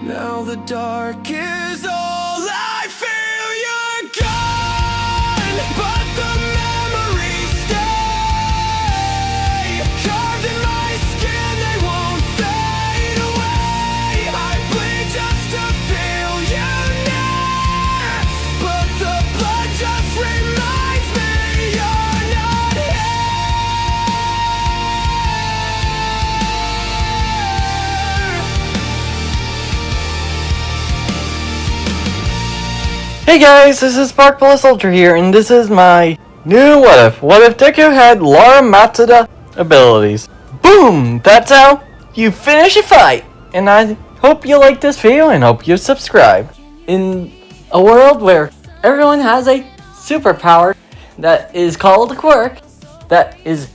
Now the dark is all I feel. You're gone, but the memories stay carved in my skin. They won't fade away. I bleed just to feel you near, but the blood just reminds me you're not here. Hey guys, this is Sparkplus Ultra here, and this is my new What If. What if Deku had Laura Matsuda abilities? Boom! That's how you finish a fight! And I hope you like this video and hope you subscribe. In a world where everyone has a superpower that is called a quirk, that is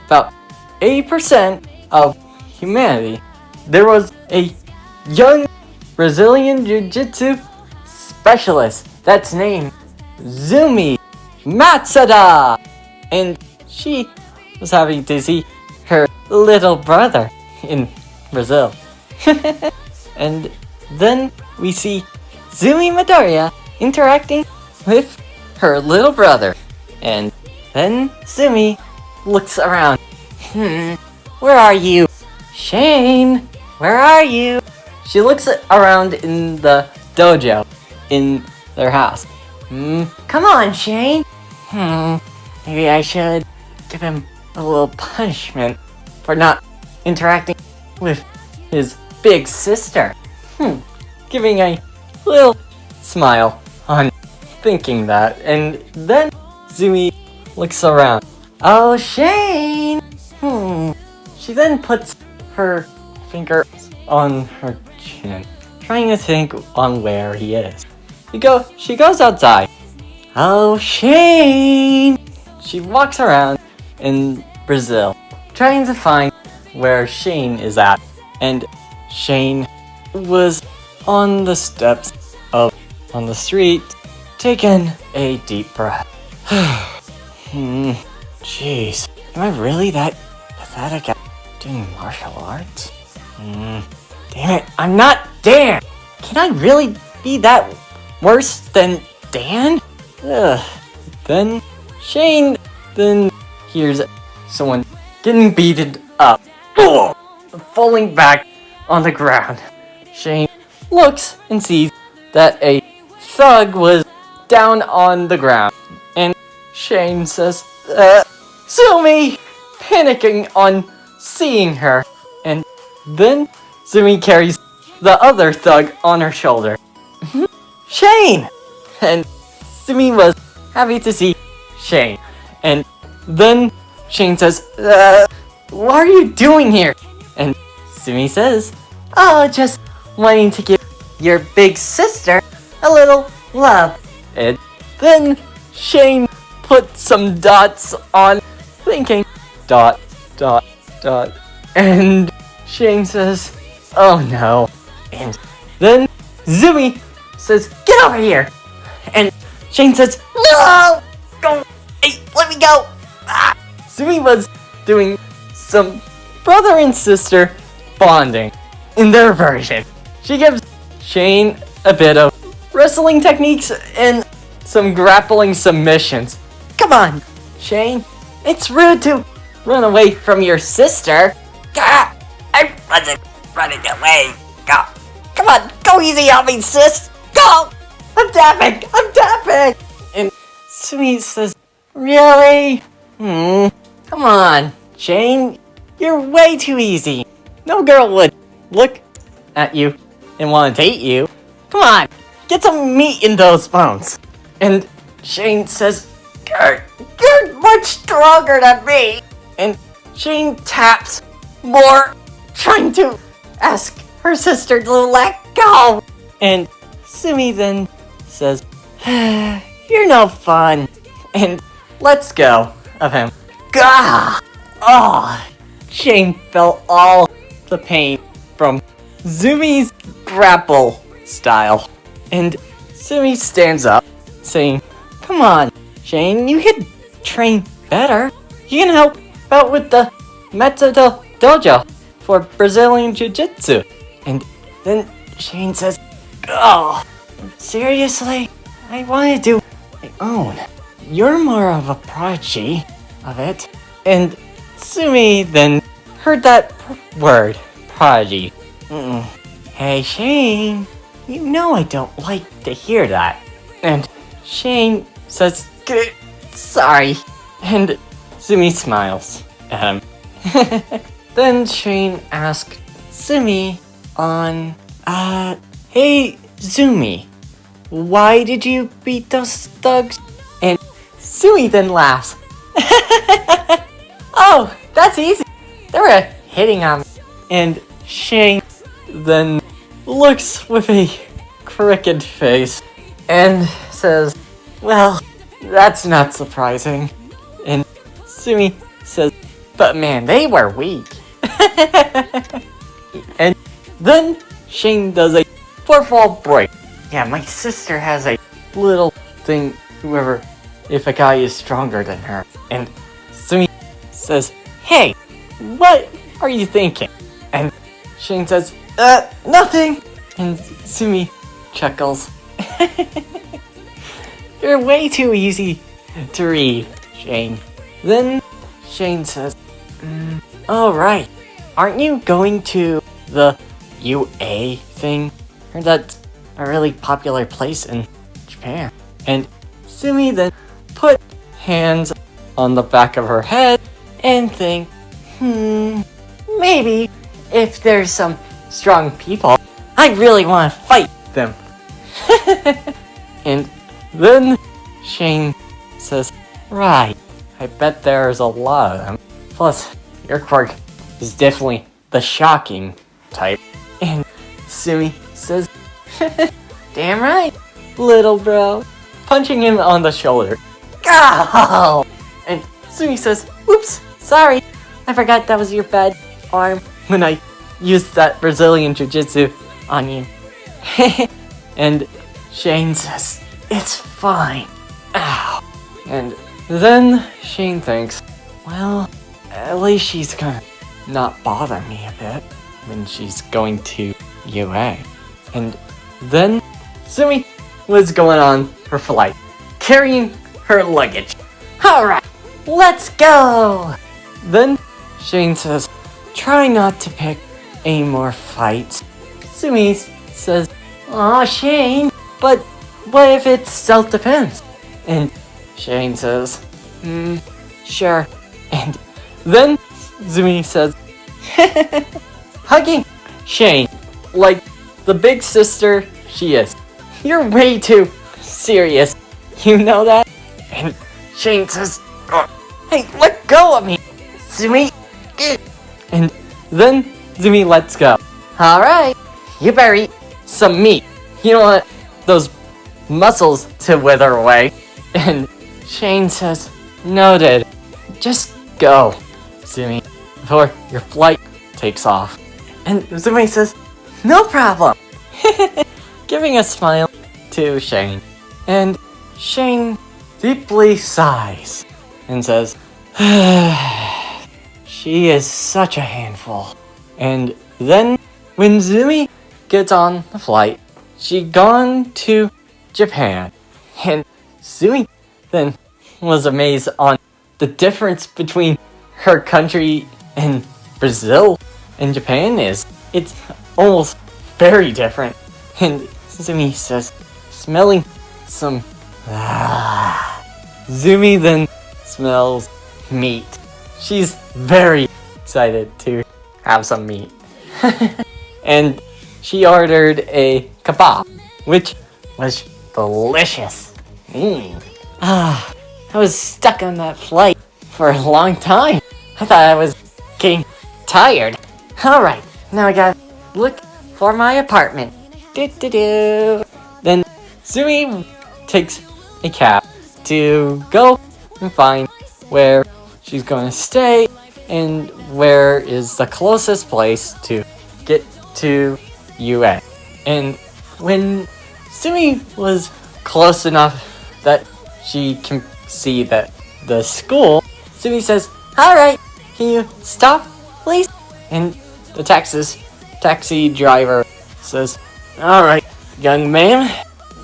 about 80% of humanity, there was a young Brazilian Jiu-Jitsu specialist that's named Zumi Matsuda, and she was having to see her little brother in Brazil. And then we see Zumi Midoriya interacting with her little brother, and then Zumi looks around. Where are you? Shane, where are you? She looks around in the dojo in their house. Come on, Shane. Maybe I should give him a little punishment for not interacting with his big sister. Giving a little smile on thinking that, and then Zumi looks around. Oh, Shane! She then puts her finger on her chin, trying to think on where he is. She goes outside. Oh, Shane! She walks around in Brazil, trying to find where Shane is at. And Shane was on the steps on the street, taking a deep breath. Jeez, am I really that pathetic at doing martial arts? Damn it, I'm not Dan! Can I really be that worse than Dan? Then Shane hears someone getting beaten up, falling back on the ground. Shane looks and sees that a thug was down on the ground, and Shane says, Zumi! Panicking on seeing her, and then Zumi carries the other thug on her shoulder. Shane! And Zumi was happy to see Shane. And then Shane says, what are you doing here? And Zumi says, oh, just wanting to give your big sister a little love. And then Shane put some dots on, thinking, dot, dot, dot. And Shane says, oh no. And then Zumi says, get over here. And Shane says, no! Go! Hey, let me go! Zumi was doing some brother and sister bonding in their version. She gives Shane a bit of wrestling techniques and some grappling submissions. Come on, Shane. It's rude to run away from your sister. I wasn't running away. Go. Come on, go easy on me, sis. Go! I'm tapping! And Zumi says, really? Come on, Shane. You're way too easy. No girl would look at you and want to date you. Come on, get some meat in those bones. And Shane says, you're much stronger than me. And Shane taps more, trying to ask her sister to let go. And Zumi then says, you're no fun. And lets go of him. Gah! Oh, Shane felt all the pain from Zumi's grapple style. And Zumi stands up, saying, come on, Shane, you could train better. You can help out with the Matsuda dojo for Brazilian Jiu-Jitsu. And then Shane says, "Oh, seriously? I want to do my own. You're more of a prodigy of it." And Sumi then heard that word, prodigy. "Hey, Shane, you know I don't like to hear that." And Shane says, "Sorry." And Sumi smiles at him. Then Shane asks Sumi on, "Hey, Sumi, why did you beat those thugs?" And Sumi then laughs. "Oh, that's easy. They were hitting on me." And Shane then looks with a crooked face and says, "Well, that's not surprising." And Sumi says, "But man, they were weak." And then Shane does a fourth wall break. "Yeah, my sister has a little thing, whoever, if a guy is stronger than her." And Sumi says, "Hey, what are you thinking?" And Shane says, "Nothing." And Sumi chuckles. "You're way too easy to read, Shane." Then Shane says, "Alright, aren't you going to the UA thing? Heard that's a really popular place in Japan." And Sumi then put hands on the back of her head and think, maybe if there's some strong people, I really want to fight them. And then Shane says, "Right, I bet there's a lot of them. Plus, your quirk is definitely the shocking type." And Sumi says, "Damn right, little bro," punching him on the shoulder. Go! And Sumi says, "Oops, sorry, I forgot that was your bad arm when I used that Brazilian Jiu-Jitsu on you." And Shane says, "It's fine. Ow." And then Shane thinks, well, at least she's gonna not bother me a bit when she's going to UA. And then Sumi was going on her flight, carrying her luggage. "Alright, let's go!" Then Shane says, "Try not to pick any more fights." Sumi says, "Aw, Shane, but what if it's self-defense?" And Shane says, "Sure." And then Sumi says, hugging Shane like the big sister she is. "You're way too serious. You know that?" And Shane says, "Hey, let go of me, Sumi." And then Sumi lets go. "Alright, you better eat some meat. You don't want those muscles to wither away." And Shane says, "Noted. Just go, Sumi, before your flight takes off." And Sumi says, "No problem." Giving a smile to Shane. And Shane deeply sighs and says, "She is such a handful." And then when Sumi gets on the flight, she gone to Japan. And Sumi then was amazed on the difference between her country and Brazil and Japan is. It's almost very different. And Sumi says, smelling some... Sumi then smells meat. She's very excited to have some meat. And she ordered a kebab, which was delicious. I was stuck on that flight for a long time. I thought I was getting tired. Alright, now I gotta look for my apartment. Then Sumi takes a cab to go and find where she's going to stay and where is the closest place to get to UA. And when Sumi was close enough that she can see that the school, Sumi says, "Alright, can you stop, please?" And the taxi driver says, Alright, young man.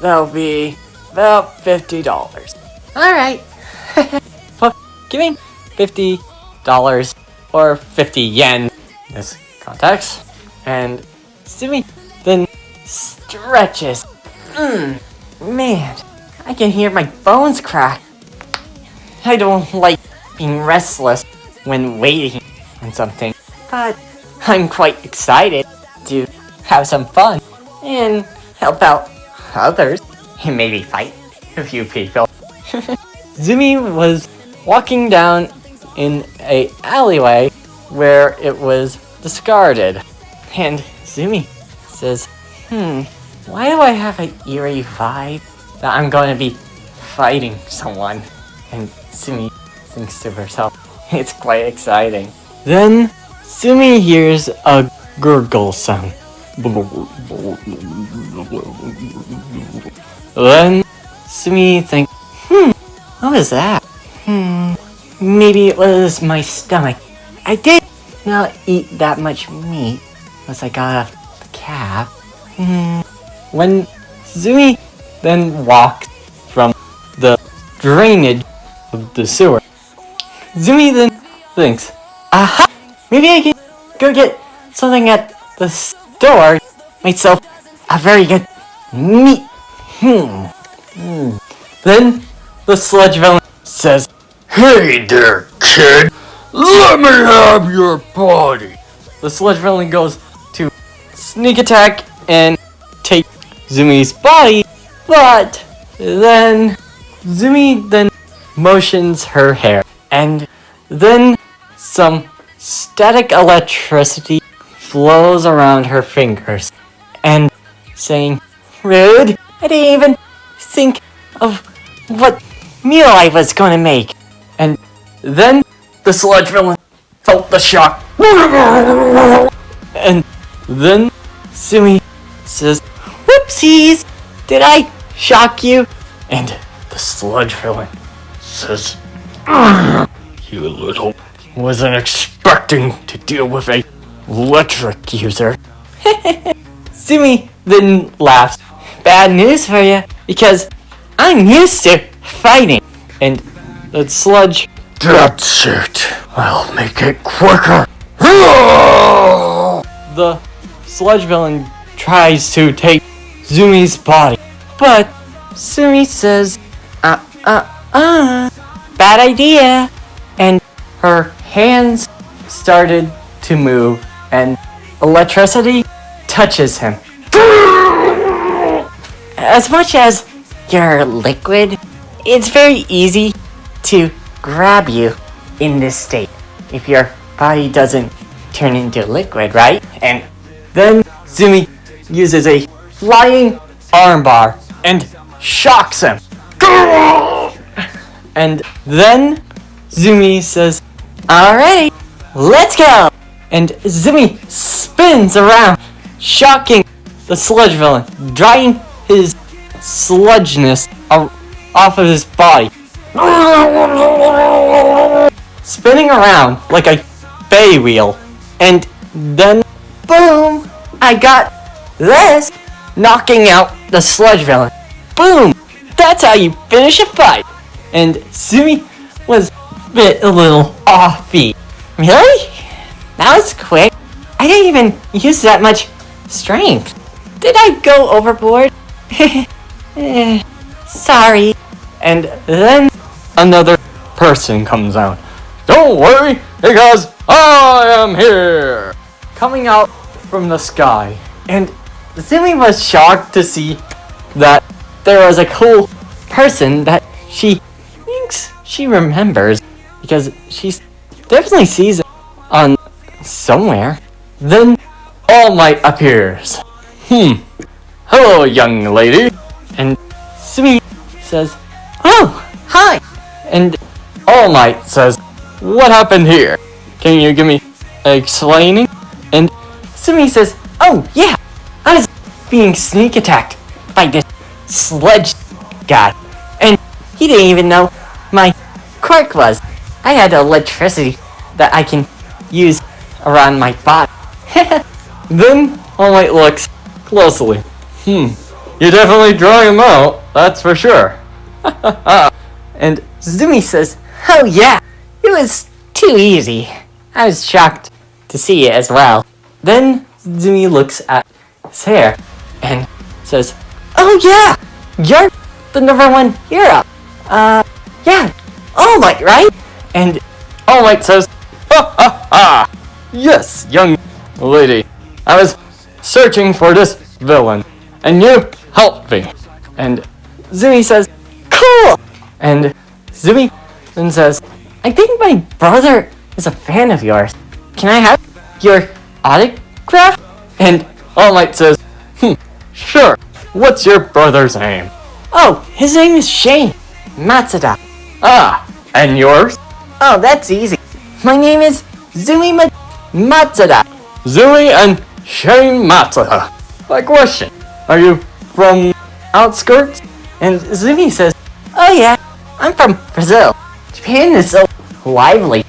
That'll be about $50. Alright. Well, give me $50 or 50 yen in this context. And Sumi then stretches. Man, I can hear my bones crack. I don't like being restless when waiting on something, but I'm quite excited to have some fun and help out others and maybe fight a few people. Zumi was walking down in a alleyway where it was discarded, and Zumi says, why do I have an eerie vibe that I'm going to be fighting someone? And Sumi thinks to herself, it's quite exciting. Then Sumi hears a gurgle sound. Then Sumi thinks, what was that? Maybe it was my stomach. I did not eat that much meat once I got off the cab. When Sumi then walks from the drainage of the sewer, Sumi then thinks, aha! Maybe I can go get something at the store myself a very good meat. Then the sludge villain says, hey there, kid! Let me have your body! The sludge villain goes to sneak attack and take Zumi's body, but then Zumi then motions her hair, and then some static electricity flows around her fingers, and saying, rude, I didn't even think of what meal I was gonna make. And then the sludge villain felt the shock, and then Sumi says, whoopsies, did I shock you? And the sludge villain says, you little, wasn't expecting to deal with a electric user. Sumi then laughs. Bad news for you, because I'm used to fighting. And the sludge, that's it, I'll make it quicker. The sludge villain tries to take Zumi's body, but Sumi says, bad idea. And her hands started to move, and electricity touches him. As much as you're liquid, it's very easy to grab you in this state if your body doesn't turn into liquid, right? And then Zumi uses a flying armbar and shocks him. And then Zumi says, alright, let's go! And Zumi spins around, shocking the sludge villain, drying his sludgeness off of his body. Spinning around like a bay wheel. And then, boom! I got this! Knocking out the sludge villain. Boom! That's how you finish a fight! And Sumi was a little offbeat. Really? That was quick. I didn't even use that much strength. Did I go overboard? Sorry. And then another person comes out. Don't worry, because I am here! Coming out from the sky. And Zumi was shocked to see that there was a cool person that she thinks she remembers, because she definitely sees it on somewhere. Then All Might appears. Hello, young lady. And Sumi says, oh, hi. And All Might says, what happened here? Can you give me explaining? And Sumi says, oh yeah, I was being sneak attacked by this sledge guy. And he didn't even know my quirk was. I had electricity that I can use around my body. Then All Might looks closely. You're definitely drawing him out, that's for sure. And Zumi says, "Oh yeah, it was too easy. I was shocked to see it as well." Then Zumi looks at his hair and says, "Oh yeah, you're the #1 hero. Yeah, All Might, right?" and All Might says, "Ha ha ha! Yes, young lady. I was searching for this villain, and you helped me." And Zumi says, "Cool." and Zumi then says, "I think my brother is a fan of yours. Can I have your autograph?" and All Might says, sure. What's your brother's name? "Oh, his name is Shane Matsuda." Ah, and yours? "Oh, that's easy. My name is Zumi Matsuda." Zumi and Shane Matsuda. My question, are you from outskirts? And Zumi says, "Oh yeah, I'm from Brazil. Japan is so lively.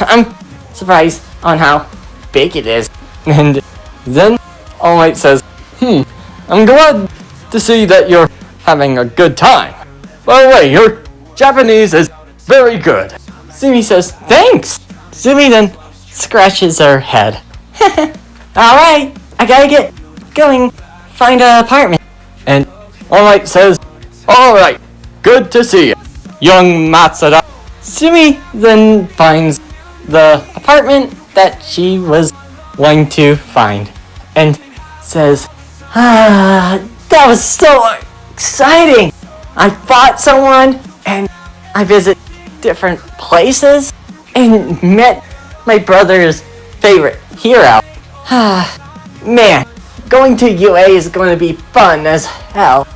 I'm surprised on how big it is." And then All Might says, I'm glad to see that you're having a good time. By the way, your Japanese is very good. Zumi says, "Thanks." Zumi then scratches her head. "Alright, I gotta get going, find an apartment." And All Might says, alright, good to see you, young Matsuda. Zumi then finds the apartment that she was going to find and says, "That was so exciting. I fought someone and I visit different places and met my brother's favorite hero. Man, going to UA is going to be fun as hell."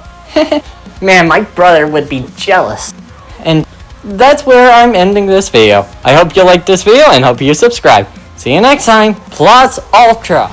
Man, my brother would be jealous. And that's where I'm ending this video. I hope you liked this video and hope you subscribe. See you next time. Plus Ultra.